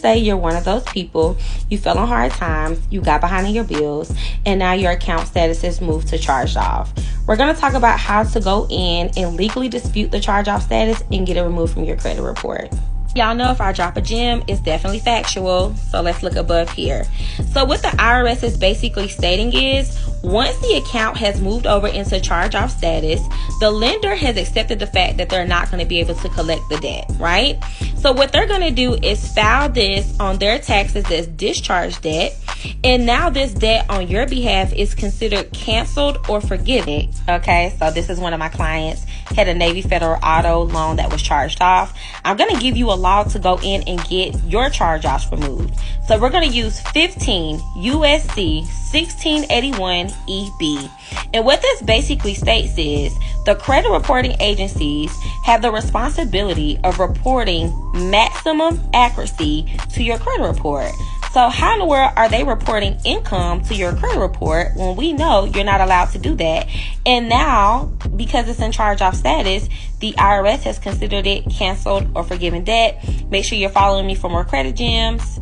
say you're one of those people. You fell on hard times, you got behind in your bills, and now your account status is moved to charged off. We're going to talk about how to go in and legally dispute the charge off status and get it removed from your credit report. Y'all know if I drop a gem, it's definitely factual. So let's look above here. So what the IRS is basically stating is, once the account has moved over into charge-off status, the lender has accepted the fact that they're not going to be able to collect the debt, right? So what they're going to do is file this on their taxes as discharge debt. And now this debt on your behalf is considered canceled or forgiven. Okay, so this is one of my clients, had a Navy Federal Auto loan that was charged off. I'm going to give you a law to go in and get your charge-offs removed. So we're going to use 15 USC 1681 EB. And what this basically states is the credit reporting agencies have the responsibility of reporting maximum accuracy to your credit report. So how in the world are they reporting income to your credit report when we know you're not allowed to do that? And now, because it's in charge-off status, the IRS has considered it canceled or forgiven debt. Make sure you're following me for more credit gems.